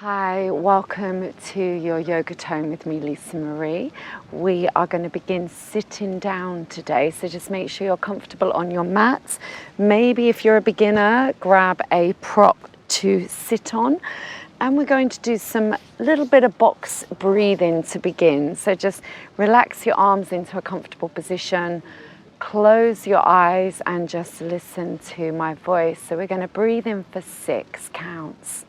Hi, welcome to your yoga tone with me, Lisa Marie. We are going to begin sitting down today, so just make sure you're comfortable on your mats. Maybe if you're a beginner, grab a prop to sit on. And we're going to do some little bit of box breathing to begin. So just relax your arms into a comfortable position, close your eyes and just listen to my voice. So we're going to breathe in for 6 counts.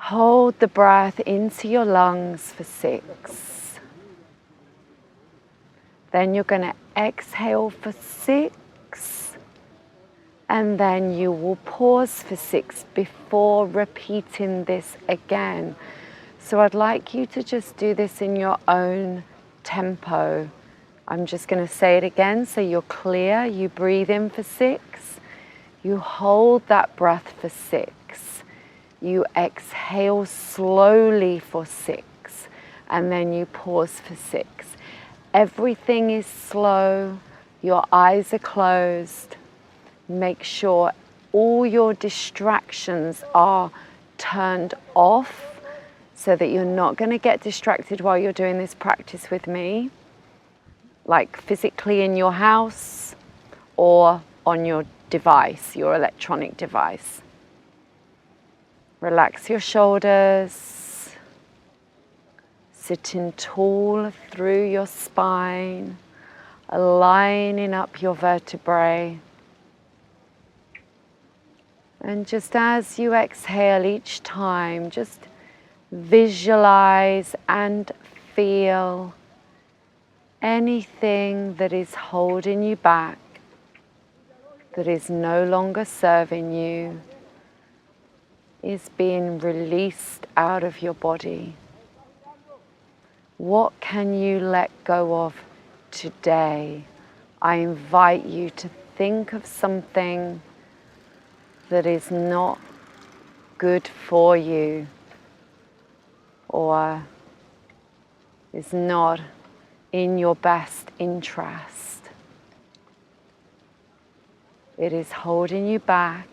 Hold the breath into your lungs for 6. Then you're going to exhale for 6. And then you will pause for 6 before repeating this again. So I'd like you to just do this in your own tempo. I'm just going to say it again so you're clear. You breathe in for 6. You hold that breath for 6. You exhale slowly for 6, and then you pause for 6. Everything is slow, your eyes are closed. Make sure all your distractions are turned off so that you're not going to get distracted while you're doing this practice with me, like physically in your house or on your device, your electronic device. Relax your shoulders, sitting tall through your spine, aligning up your vertebrae. And just as you exhale each time, just visualize and feel anything that is holding you back, that is no longer serving you, is being released out of your body. What can you let go of today? I invite you to think of something that is not good for you or is not in your best interest. It is holding you back.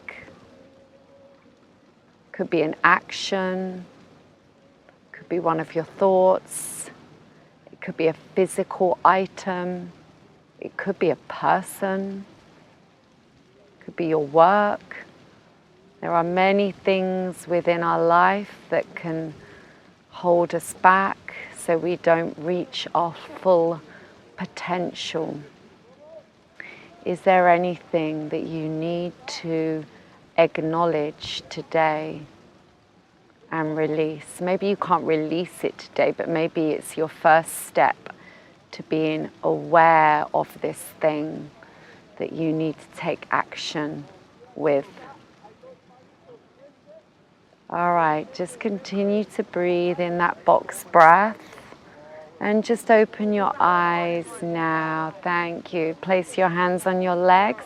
Could be an action, could be one of your thoughts, it could be a physical item, it could be a person, it could be your work. There are many things within our life that can hold us back so we don't reach our full potential. Is there anything that you need to acknowledge today and release? Maybe you can't release it today, but maybe it's your first step to being aware of this thing that you need to take action with. All right, just continue to breathe in that box breath and just open your eyes now. Thank you. Place your hands on your legs.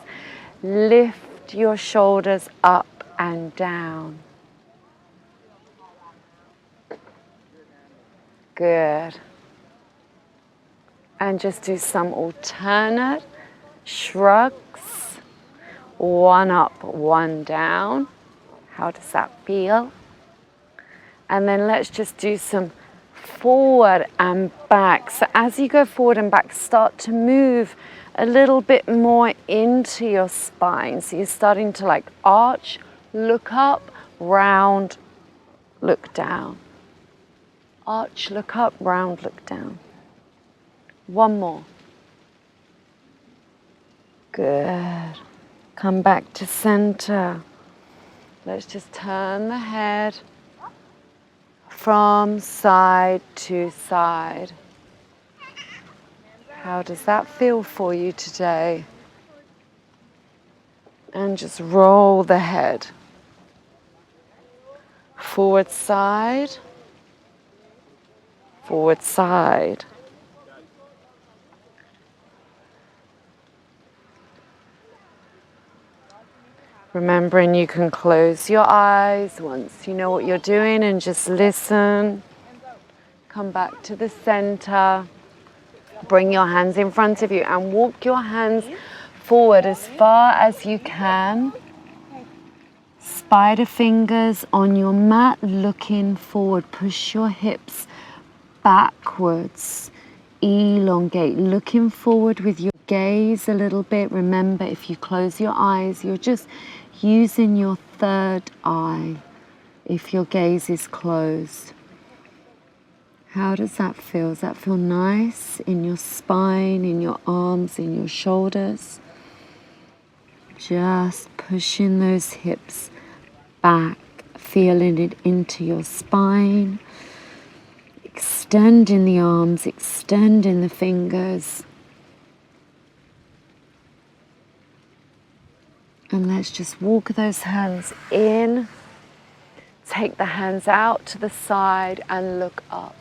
Lift your shoulders up and down. Good. And just do some alternate shrugs. One up, one down. How does that feel? And then let's just do some forward and back. So as you go forward and back, start to move a little bit more into your spine. So you're starting to like arch, look up, round, look down. Arch, look up, round, look down. One more. Good. Come back to center. Let's just turn the head from side to side. How does that feel for you today? And just roll the head. Forward side, forward side. Remembering you can close your eyes once you know what you're doing and just listen. Come back to the center. Bring your hands in front of you and walk your hands forward as far as you can. Spider fingers on your mat, looking forward. Push your hips backwards. Elongate, looking forward with your gaze a little bit. Remember, if you close your eyes, you're just using your third eye if your gaze is closed. How does that feel? Does that feel nice in your spine, in your arms, in your shoulders? Just pushing those hips back, feeling it into your spine. Extending the arms, extending the fingers. And let's just walk those hands in. Take the hands out to the side and look up.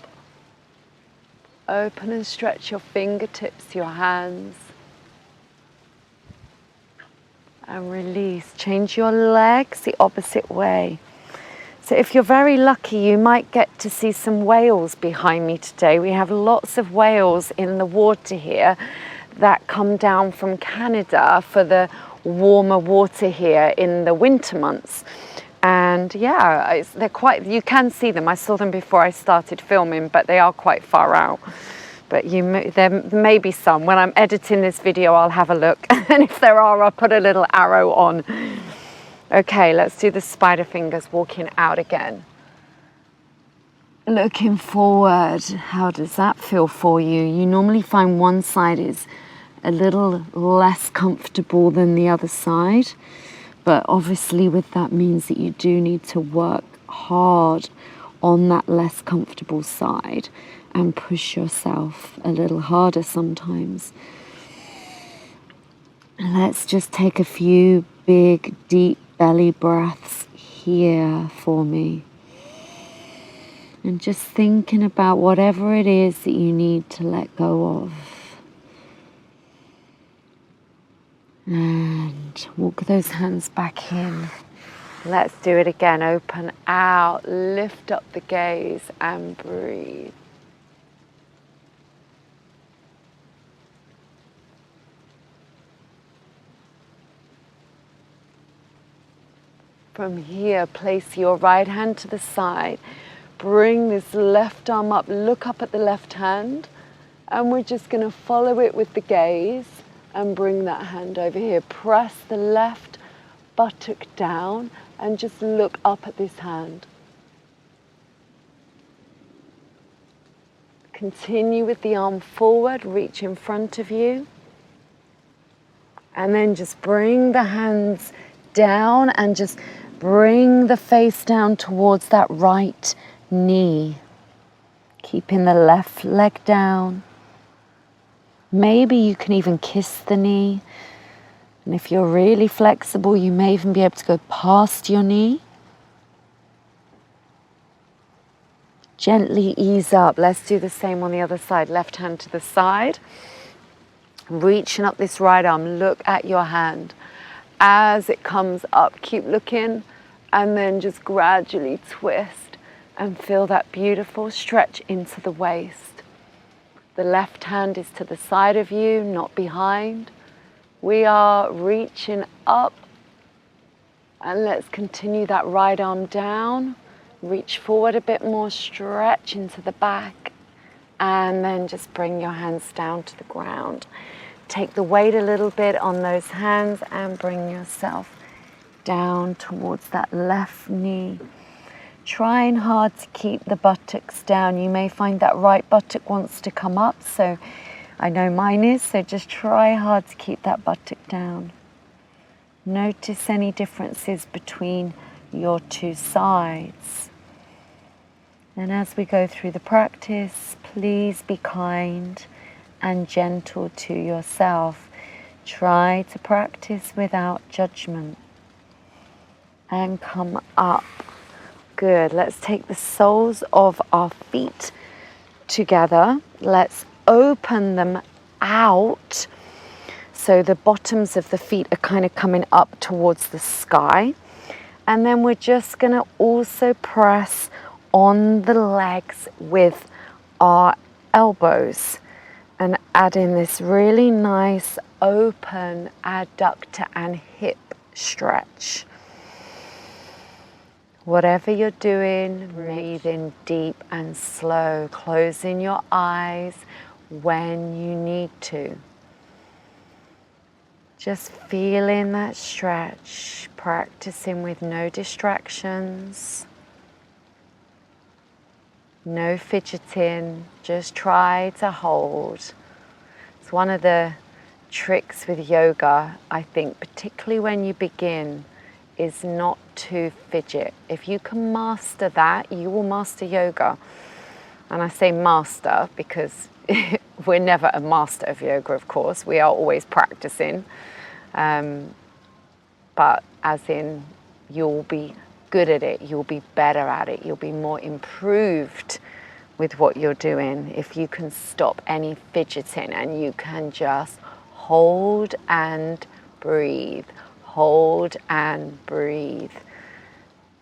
Open and stretch your fingertips, your hands. And release. Change your legs the opposite way. So if you're very lucky, you might get to see some whales behind me today. We have lots of whales in the water here that come down from Canada for the warmer water here in the winter months. And yeah, they're quite, you can see them. I saw them before I started filming, but they are quite far out. But there may be some. When I'm editing this video, I'll have a look. And if there are, I'll put a little arrow on. Okay, let's do the spider fingers, walking out again. Looking forward, how does that feel for you? You normally find one side is a little less comfortable than the other side, but obviously with that means that you do need to work hard on that less comfortable side and push yourself a little harder sometimes. Let's just take a few big, deep belly breaths here for me. And just thinking about whatever it is that you need to let go of. And walk those hands back in. Let's do it again. Open out, lift up the gaze and breathe. From here, place your right hand to the side. Bring this left arm up, look up at the left hand, and we're just going to follow it with the gaze and bring that hand over here. Press the left buttock down and just look up at this hand. Continue with the arm forward, reach in front of you, and then just bring the hands down and just bring the face down towards that right knee. Keeping the left leg down. Maybe you can even kiss the knee. And if you're really flexible, you may even be able to go past your knee. Gently ease up. Let's do the same on the other side. Left hand to the side. Reaching up this right arm. Look at your hand. As it comes up, keep looking, and then just gradually twist and feel that beautiful stretch into the waist. The left hand is to the side of you, not behind. We are reaching up, and let's continue that right arm down. Reach forward a bit more, stretch into the back, and then just bring your hands down to the ground. Take the weight a little bit on those hands and bring yourself down towards that left knee. Trying hard to keep the buttocks down. You may find that right buttock wants to come up, so I know mine is, so just try hard to keep that buttock down. Notice any differences between your two sides. And as we go through the practice, please be kind and gentle to yourself. Try to practice without judgment. And come up. Good. Let's take the soles of our feet together. Let's open them out. So the bottoms of the feet are kind of coming up towards the sky. And then we're just going to also press on the legs with our elbows and add in this really nice open adductor and hip stretch. Whatever you're doing, breathe in deep and slow, closing your eyes when you need to. Just feeling that stretch, practicing with no distractions, no fidgeting, just try to hold. It's one of the tricks with yoga, I think, particularly when you begin, is not to fidget. If you can master that, you will master yoga. And I say master because we're never a master of yoga, of course. We are always practicing. But as in, you'll be good at it, you'll be better at it, you'll be more improved with what you're doing if you can stop any fidgeting and you can just hold and breathe. Hold and breathe.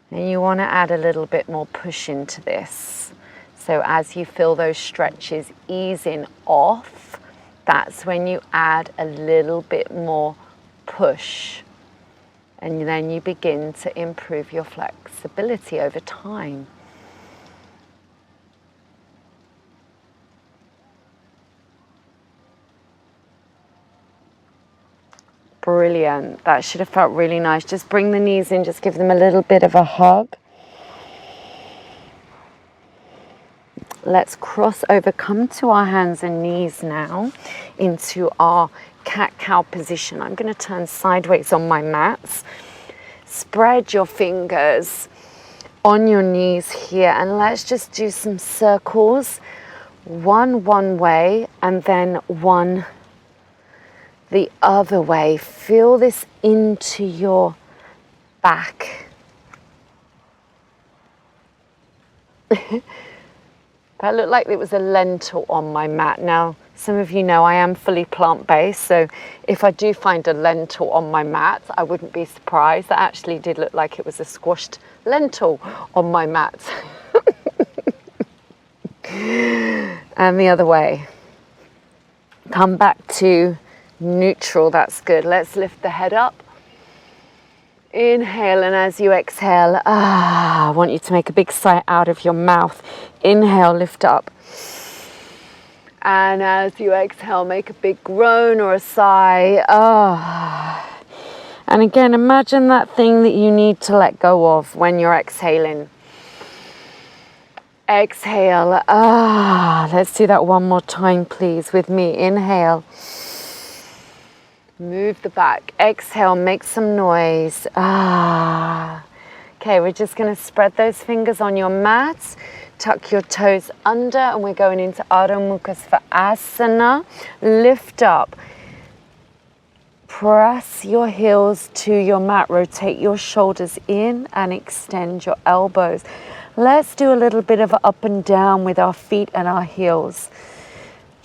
And you want to add a little bit more push into this. So as you feel those stretches easing off, that's when you add a little bit more push. And then you begin to improve your flexibility over time. Brilliant. That should have felt really nice. Just bring the knees in, just give them a little bit of a hug. Let's cross over, come to our hands and knees now into our cat-cow position. I'm going to turn sideways on my mats. Spread your fingers on your knees here and let's just do some circles. One way and then one the other way. Feel this into your back. That looked like it was a lentil on my mat. Now, some of you know I am fully plant-based, so if I do find a lentil on my mat, I wouldn't be surprised. That actually did look like it was a squashed lentil on my mat. And the other way. Come back to neutral, that's good. Let's lift the head up. Inhale, and as you exhale, I want you to make a big sigh out of your mouth. Inhale, lift up. And as you exhale, make a big groan or a sigh. And again, imagine that thing that you need to let go of when you're exhaling. Exhale. Let's do that one more time, please, with me. Inhale. Move the back. Exhale, make some noise. Okay, we're just going to spread those fingers on your mat. Tuck your toes under and we're going into Ardha Mukha Svanasana. Lift up. Press your heels to your mat. Rotate your shoulders in and extend your elbows. Let's do a little bit of up and down with our feet and our heels.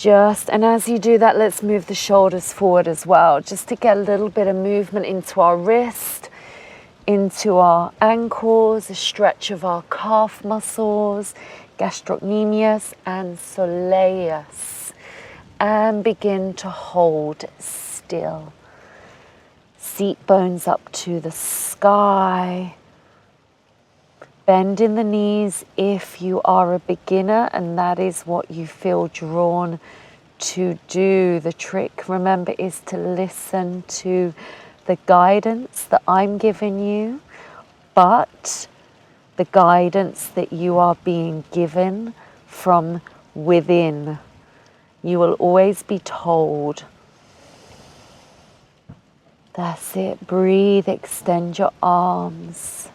And as you do that, let's move the shoulders forward as well, just to get a little bit of movement into our wrist, into our ankles, a stretch of our calf muscles, gastrocnemius and soleus, and begin to hold still. Seat bones up to the sky. Bend in the knees if you are a beginner and that is what you feel drawn to do. The trick, remember, is to listen to the guidance that I'm giving you, but the guidance that you are being given from within. You will always be told. That's it. Breathe, extend your arms.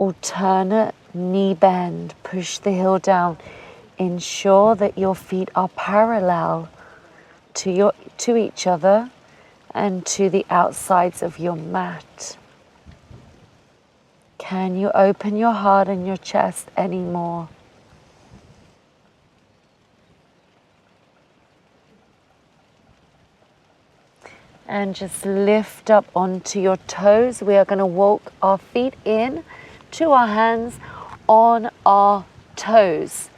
Alternate knee bend, push the heel down. Ensure that your feet are parallel to each other and to the outsides of your mat. Can you open your heart and your chest anymore? And just lift up onto your toes. We are going to walk our feet in to our hands on our toes.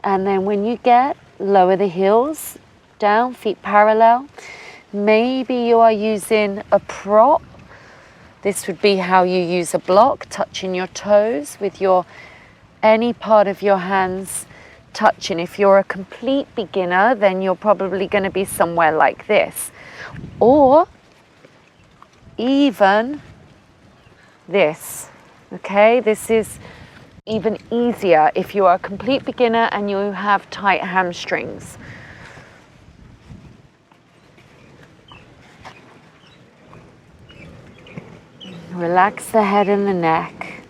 And then when you lower the heels down, feet parallel. Maybe you are using a prop. This would be how you use a block, touching your toes with any part of your hands touching. If you're a complete beginner, then you're probably going to be somewhere like this. Or even this, okay? This is even easier if you are a complete beginner and you have tight hamstrings. Relax the head and the neck.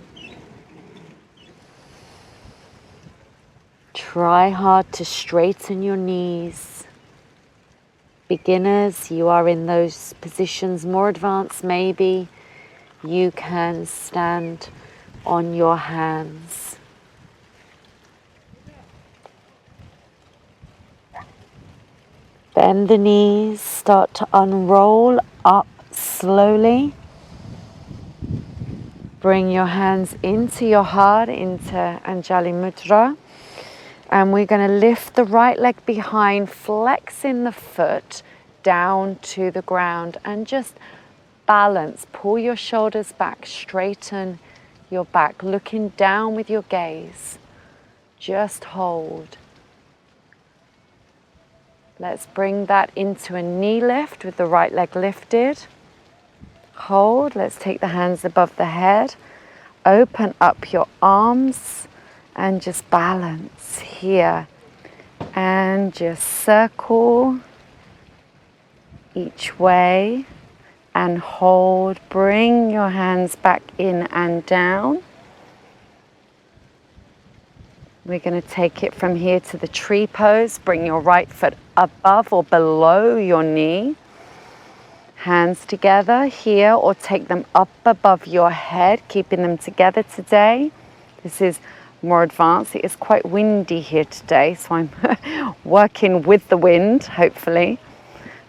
Try hard to straighten your knees. Beginners, you are in those positions. More advanced, maybe you can stand on your hands. Bend the knees, start to unroll up slowly. Bring your hands into your heart, into Anjali Mudra. And we're going to lift the right leg behind, flexing the foot down to the ground and just balance. Pull your shoulders back, straighten your back, looking down with your gaze. Just hold. Let's bring that into a knee lift with the right leg lifted. Hold. Let's take the hands above the head. Open up your arms and just balance here. And just circle each way and hold. Bring your hands back in and down. We're going to take it from here to the tree pose. Bring your right foot above or below your knee. Hands together here, or take them up above your head, keeping them together today. This is more advanced. It is quite windy here today, so I'm working with the wind, hopefully.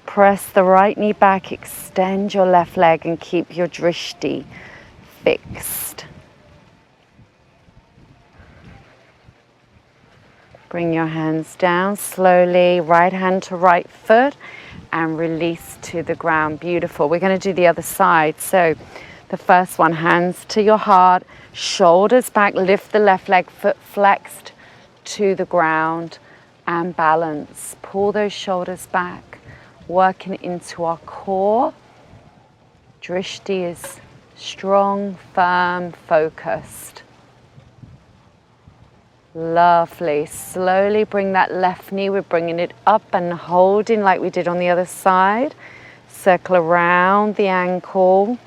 Press the right knee back, extend your left leg and keep your drishti fixed. Bring your hands down slowly, right hand to right foot, and release to the ground. Beautiful. We're going to do the other side. So the first one, hands to your heart, shoulders back, lift the left leg, foot flexed to the ground, and balance. Pull those shoulders back, working into our core. Drishti is strong, firm, focused. Lovely. Slowly bring that left knee. We're bringing it up and holding like we did on the other side. Circle around the ankle.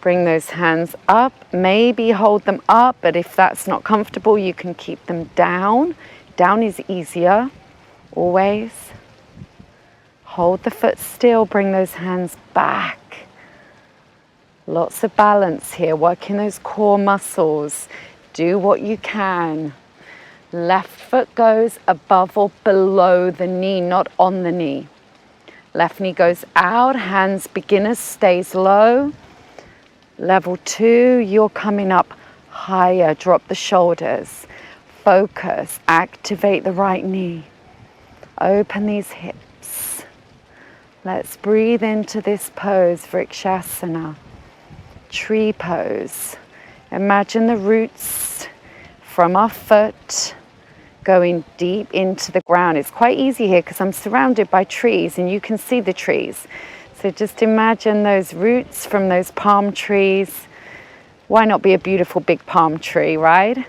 Bring those hands up. Maybe hold them up, but if that's not comfortable, you can keep them down. Down is easier, always. Hold the foot still. Bring those hands back. Lots of balance here. Working those core muscles. Do what you can. Left foot goes above or below the knee, not on the knee. Left knee goes out, hands, beginners, stays low. Level 2, you're coming up higher. Drop the shoulders. Focus, activate the right knee. Open these hips. Let's breathe into this pose, Vrikshasana. Tree pose. Imagine the roots from our foot going deep into the ground. It's quite easy here because I'm surrounded by trees and you can see the trees. So just imagine those roots from those palm trees. Why not be a beautiful big palm tree, right?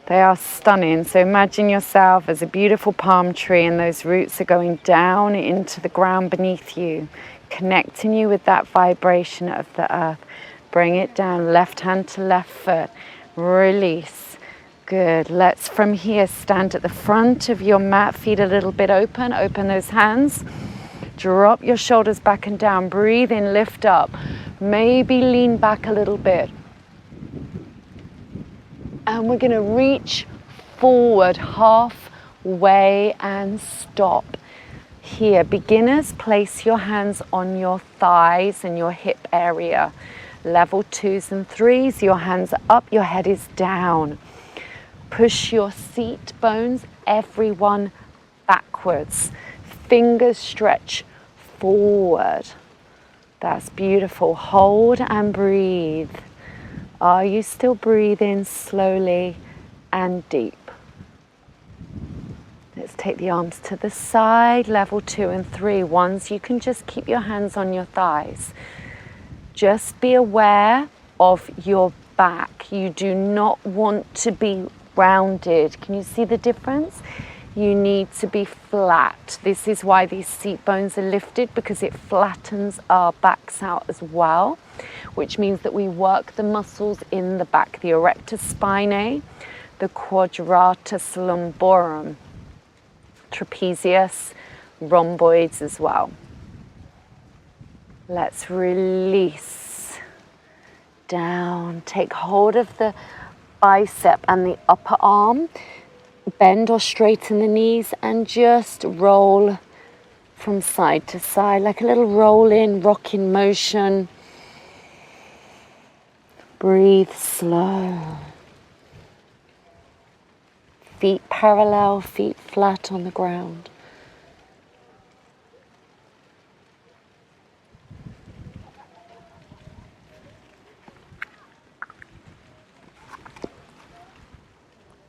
They are stunning. So imagine yourself as a beautiful palm tree and those roots are going down into the ground beneath you, connecting you with that vibration of the earth. Bring it down, left hand to left foot. Release. Good. Let's from here stand at the front of your mat, feet a little bit open. Open those hands. Drop your shoulders back and down. Breathe in, lift up. Maybe lean back a little bit. And we're going to reach forward halfway and stop. Here, beginners, place your hands on your thighs and your hip area. Level 2s and 3s, your hands up, your head is down. Push your seat bones, everyone backwards. Fingers stretch forward. That's beautiful. Hold and breathe. Are you still breathing slowly and deep? Let's take the arms to the side, level 2 and 3. Ones you can just keep your hands on your thighs. Just be aware of your back. You do not want to be rounded. Can you see the difference? You need to be flat. This is why these seat bones are lifted, because it flattens our backs out as well, which means that we work the muscles in the back, the erector spinae, the quadratus lumborum, trapezius, rhomboids as well. Let's release down. Take hold of the bicep and the upper arm. Bend or straighten the knees and just roll from side to side, like a little roll-in, rocking motion. Breathe slow. Feet parallel, feet flat on the ground.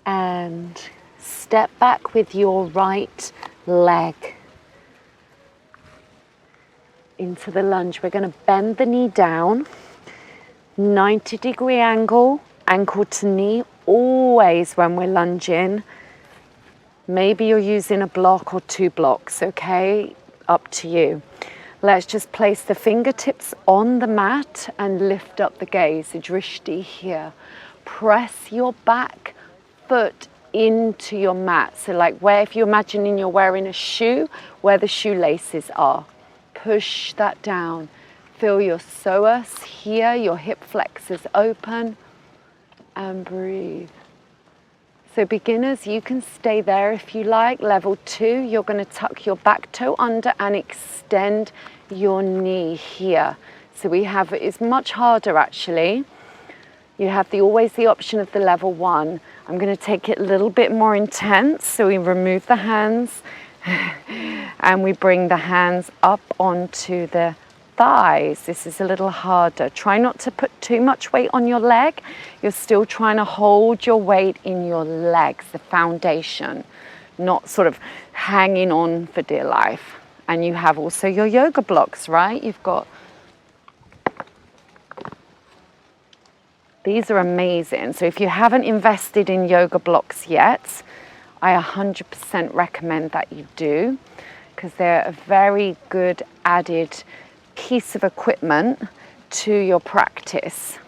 And step back with your right leg into the lunge. We're going to bend the knee down, 90-degree angle, ankle to knee, always when we're lunging. Maybe you're using a block or 2 blocks, okay? Up to you. Let's just place the fingertips on the mat and lift up the gaze, drishti here. Press your back foot into your mat. So like where, if you're imagining you're wearing a shoe, where the shoelaces are. Push that down. Feel your psoas here, your hip flexors open, and breathe. So beginners, you can stay there if you like. Level 2, you're going to tuck your back toe under and extend your knee here. So we have, it's much harder actually. You have always the option of the level 1. I'm going to take it a little bit more intense. So we remove the hands and we bring the hands up onto the thighs. This is a little harder. Try not to put too much weight on your leg. You're still trying to hold your weight in your legs, the foundation, not sort of hanging on for dear life. And you have also your yoga blocks, right? You've got, these are amazing. So if you haven't invested in yoga blocks yet, I 100% recommend that you do, because they're a very good added piece of equipment to your practice.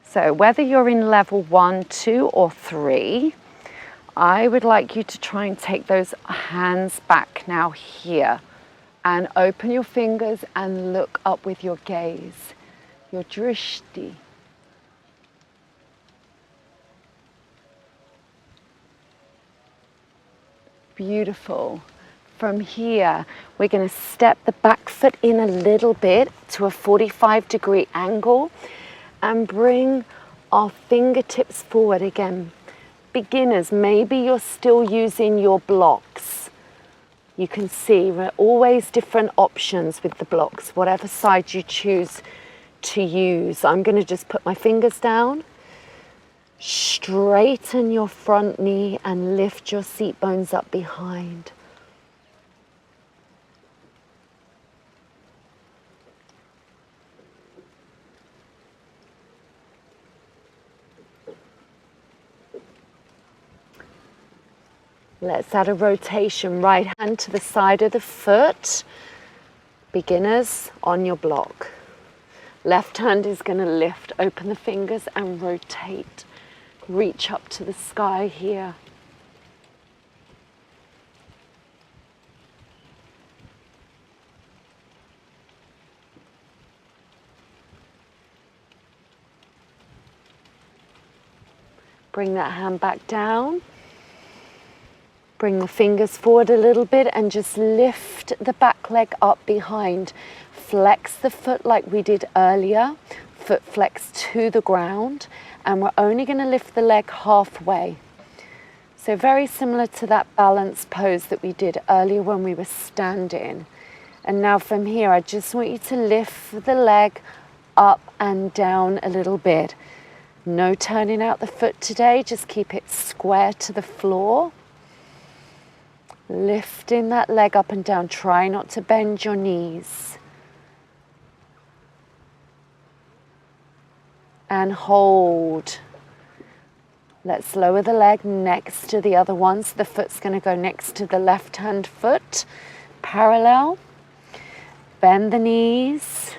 So whether you're in level 1, 2 or 3, I would like you to try and take those hands back now here and open your fingers and look up with your gaze, your drishti. Beautiful. From here, we're going to step the back foot in a little bit to a 45-degree angle and bring our fingertips forward again. Beginners, maybe you're still using your blocks. You can see there are always different options with the blocks, whatever side you choose to use. I'm going to just put my fingers down. Straighten your front knee and lift your seat bones up behind. Let's add a rotation, right hand to the side of the foot. Beginners, on your block. Left hand is going to lift, open the fingers and rotate. Reach up to the sky here. Bring that hand back down. Bring the fingers forward a little bit and just lift the back leg up behind. Flex the foot like we did earlier. Foot flex to the ground. And we're only going to lift the leg halfway. So very similar to that balance pose that we did earlier when we were standing. And now from here, I just want you to lift the leg up and down a little bit. No turning out the foot today, just keep it square to the floor. Lifting that leg up and down, try not to bend your knees. And hold. Let's lower the leg next to the other one. So the foot's going to go next to the left-hand foot, parallel. Bend the knees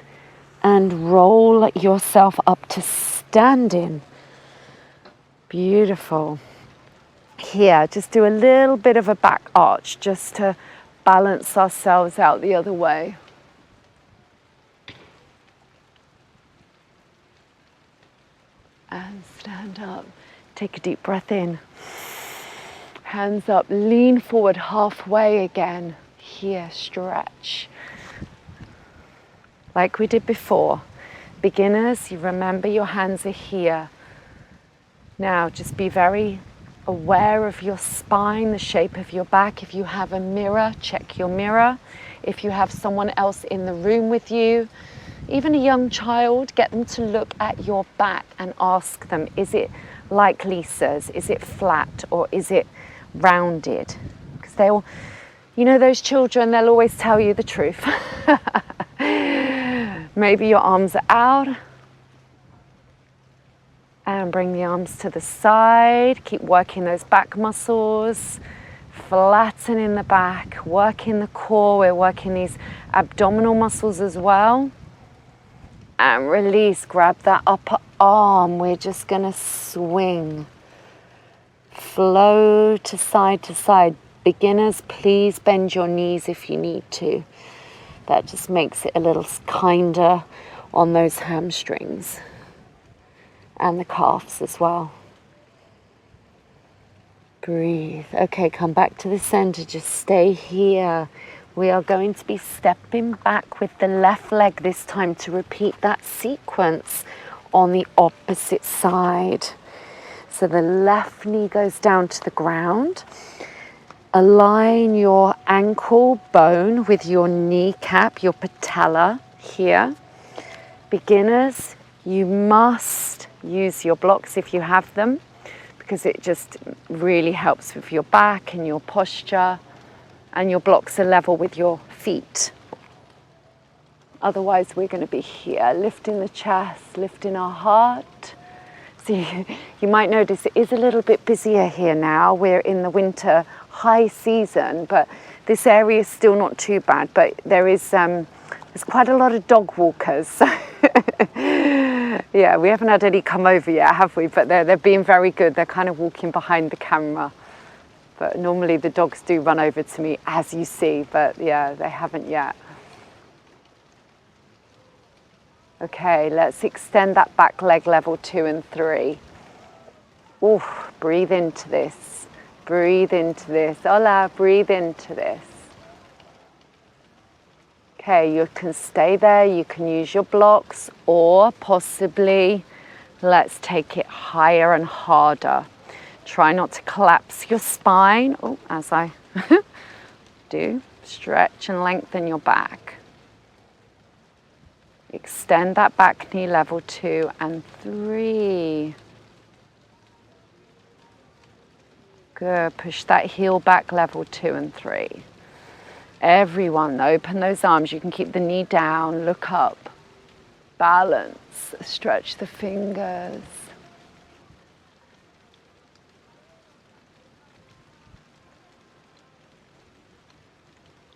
and roll yourself up to standing. Beautiful. Here, just do a little bit of a back arch just to balance ourselves out the other way. And stand up. Take a deep breath in. Hands up, lean forward halfway again. Here, stretch. Like we did before. Beginners, you remember your hands are here. Now, just be very aware of your spine, the shape of your back. If you have a mirror, check your mirror. If you have someone else in the room with you, even a young child, get them to look at your back and ask them, is it like Lisa's? Is it flat or is it rounded? Because they'll, you know, those children, they'll always tell you the truth. Maybe your arms are out. And bring the arms to the side. Keep working those back muscles. Flattening the back, working the core. We're working these abdominal muscles as well. And release, grab that upper arm. We're just gonna swing. Flow to side. Beginners, please bend your knees if you need to. That just makes it a little kinder on those hamstrings. And the calves as well. Breathe. Okay, come back to the center. Just stay here. We are going to be stepping back with the left leg this time to repeat that sequence on the opposite side. So the left knee goes down to the ground. Align your ankle bone with your kneecap, your patella here. Beginners, you must use your blocks if you have them, because it just really helps with your back and your posture, and your blocks are level with your feet. Otherwise, we're going to be here, lifting the chest, lifting our heart. So you might notice it is a little bit busier here now. We're in the winter high season, but this area is still not too bad. But there's quite a lot of dog walkers. Yeah, we haven't had any come over yet, have we? But they're being very good. They're kind of walking behind the camera. But normally the dogs do run over to me, as you see. But yeah, they haven't yet. Okay, let's extend that back leg level 2 and 3. Ooh, breathe into this. Breathe into this. Hola, breathe into this. Okay, you can stay there, you can use your blocks, or possibly let's take it higher and harder. Try not to collapse your spine. Oh, as I do, stretch and lengthen your back. Extend that back knee level 2 and 3. Good, push that heel back level 2 and 3. Everyone, open those arms. You can keep the knee down, look up, balance, stretch the fingers.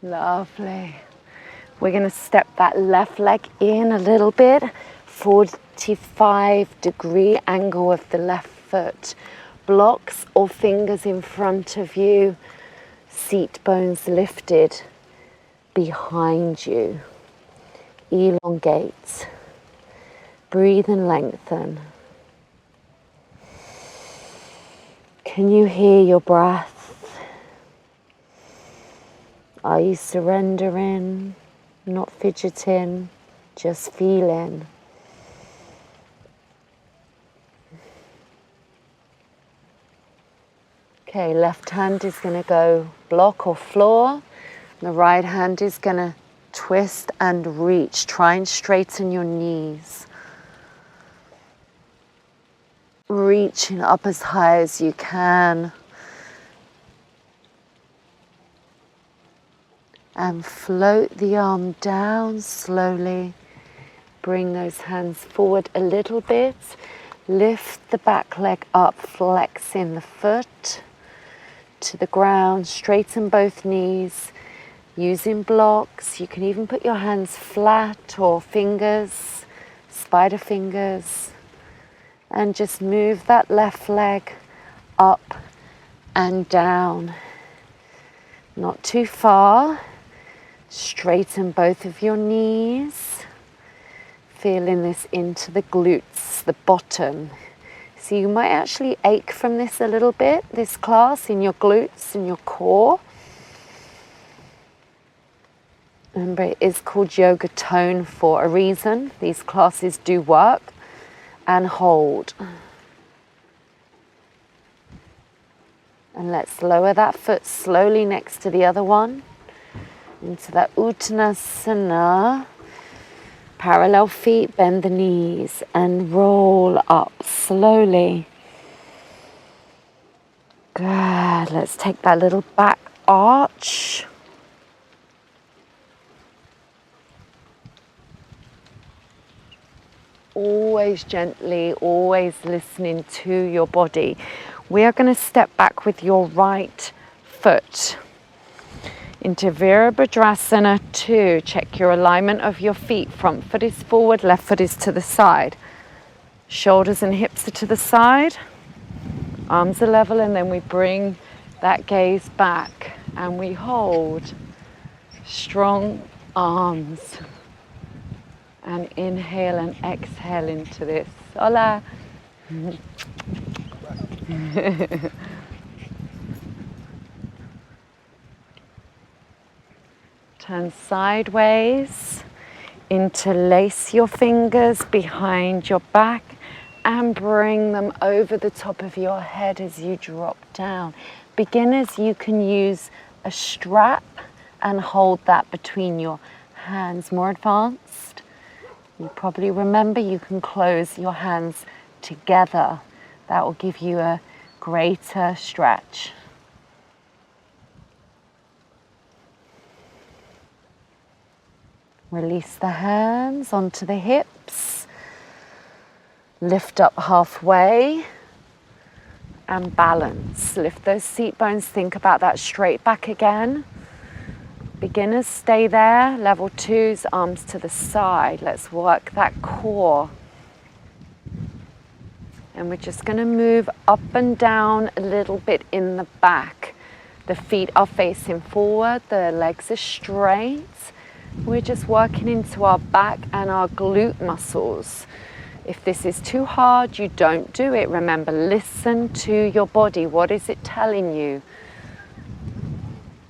Lovely. We're going to step that left leg in a little bit, 45-degree angle of the left foot. Blocks or fingers in front of you, seat bones lifted behind you. Elongate. Breathe and lengthen. Can you hear your breath? Are you surrendering, not fidgeting, just feeling? Okay, left hand is going to go block or floor. The right hand is going to twist and reach. Try and straighten your knees. Reaching up as high as you can. And float the arm down slowly. Bring those hands forward a little bit. Lift the back leg up, flexing the foot to the ground. Straighten both knees. Using blocks, you can even put your hands flat or fingers, spider fingers. And just move that left leg up and down. Not too far. Straighten both of your knees. Feeling this into the glutes, the bottom. So you might actually ache from this a little bit, this class, in your glutes and your core. Remember, it is called yoga tone for a reason. These classes do work. And hold. And let's lower that foot slowly next to the other one. Into that Uttanasana. Parallel feet, bend the knees and roll up slowly. Good. Let's take that little back arch. Always gently, always listening to your body. We are going to step back with your right foot into Virabhadrasana 2. Check your alignment of your feet. Front foot is forward, left foot is to the side. Shoulders and hips are to the side. Arms are level, and then we bring that gaze back and we hold. Strong arms. And inhale and exhale into this. Hola. Turn sideways. Interlace your fingers behind your back and bring them over the top of your head as you drop down. Beginners, you can use a strap and hold that between your hands. More advanced, you probably remember you can close your hands together. That will give you a greater stretch. Release the hands onto the hips. Lift up halfway and balance. Lift those seat bones. Think about that straight back again. Beginners, stay there. Level 2s, arms to the side. Let's work that core. And we're just going to move up and down a little bit in the back. The feet are facing forward. The legs are straight. We're just working into our back and our glute muscles. If this is too hard, you don't do it. Remember, listen to your body. What is it telling you?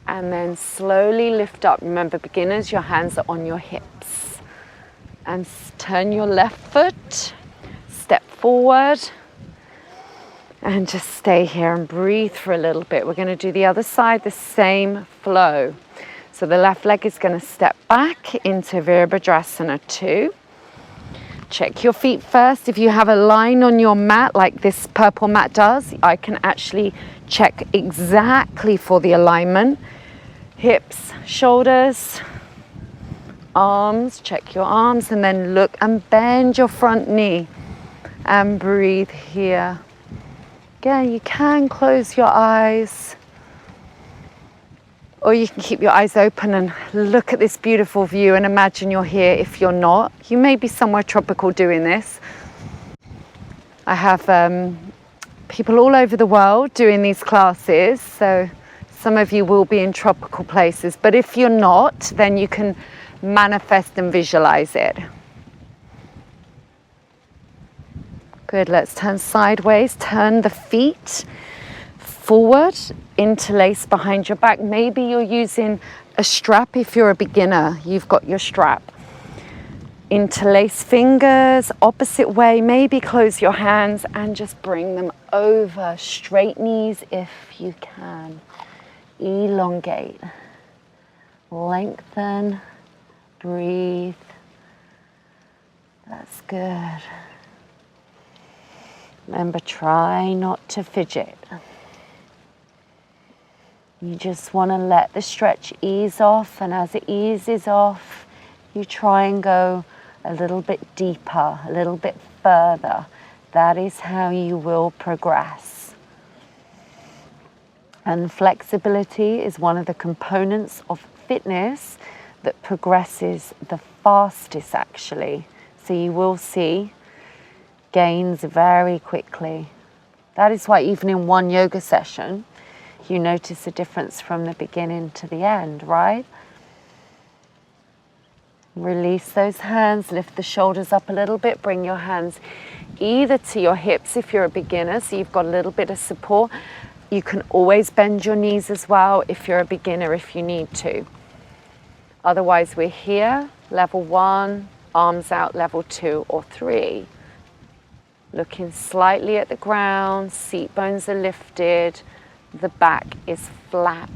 And then slowly lift up. Remember, beginners, your hands are on your hips. And turn your left foot, step forward, and just stay here and breathe for a little bit. We're going to do the other side, the same flow. So the left leg is going to step back into Virabhadrasana 2. Check your feet first. If you have a line on your mat like this purple mat does, I can actually check exactly for the alignment. Hips, shoulders, arms. Check your arms and then look and bend your front knee and breathe here. Again, you can close your eyes, or you can keep your eyes open and look at this beautiful view and imagine you're here. If you're not, you may be somewhere tropical doing this. I have people all over the world doing these classes, so some of you will be in tropical places, but if you're not, then you can manifest and visualize it. Good, let's turn sideways, turn the feet forward, interlace behind your back. Maybe you're using a strap if you're a beginner. You've got your strap. Interlace fingers, opposite way, maybe close your hands and just bring them over. Straight knees if you can. Elongate, lengthen, breathe. That's good. Remember, try not to fidget. You just want to let the stretch ease off, and as it eases off, you try and go a little bit deeper, a little bit further. That is how you will progress. And flexibility is one of the components of fitness that progresses the fastest, actually. So you will see gains very quickly. That is why even in one yoga session, you notice a difference from the beginning to the end, right? Release those hands, lift the shoulders up a little bit, bring your hands either to your hips if you're a beginner, so you've got a little bit of support. You can always bend your knees as well if you're a beginner, if you need to. Otherwise, we're here, level 1, arms out, level 2 or 3. Looking slightly at the ground, seat bones are lifted, the back is flat.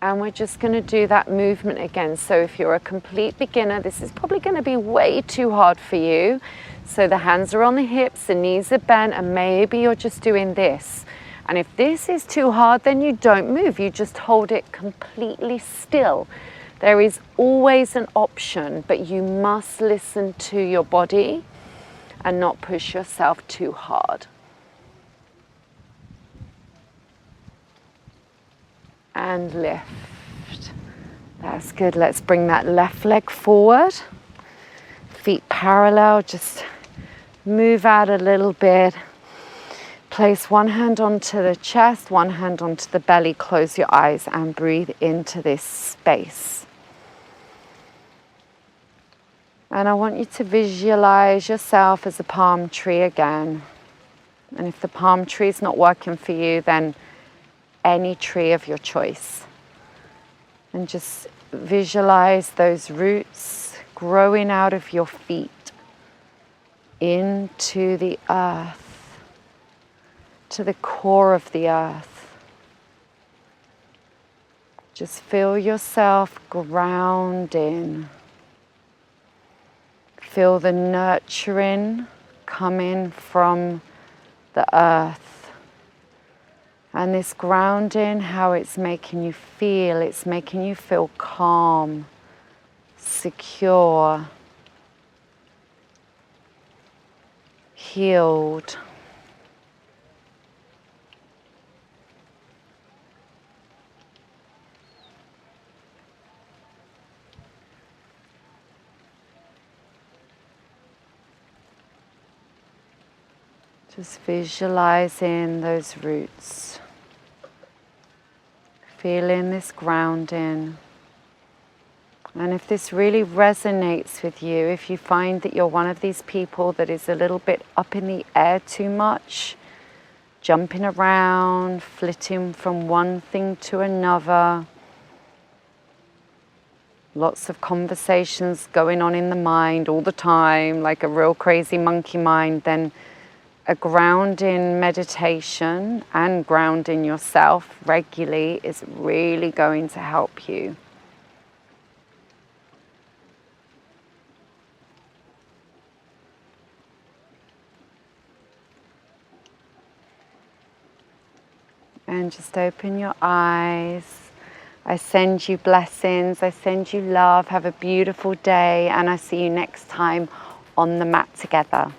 And we're just going to do that movement again. So if you're a complete beginner, this is probably going to be way too hard for you. So the hands are on the hips, the knees are bent, and maybe you're just doing this. And if this is too hard, then you don't move. You just hold it completely still. There is always an option, but you must listen to your body and not push yourself too hard. And lift. That's good. Let's bring that left leg forward. Feet parallel. Just move out a little bit. Place one hand onto the chest, one hand onto the belly. Close your eyes and breathe into this space. And I want you to visualize yourself as a palm tree again. And if the palm tree is not working for you, then any tree of your choice. And just visualize those roots growing out of your feet into the earth, to the core of the earth. Just feel yourself grounding. Feel the nurturing coming from the earth. And this grounding, how it's making you feel. It's making you feel calm, secure, healed. Just visualizing those roots, feeling this grounding. And if this really resonates with you, if you find that you're one of these people that is a little bit up in the air too much, jumping around, flitting from one thing to another, lots of conversations going on in the mind all the time, like a real crazy monkey mind, then a grounding meditation and grounding yourself regularly is really going to help you. And just open your eyes. I send you blessings, I send you love. Have a beautiful day, and I see you next time on the mat together.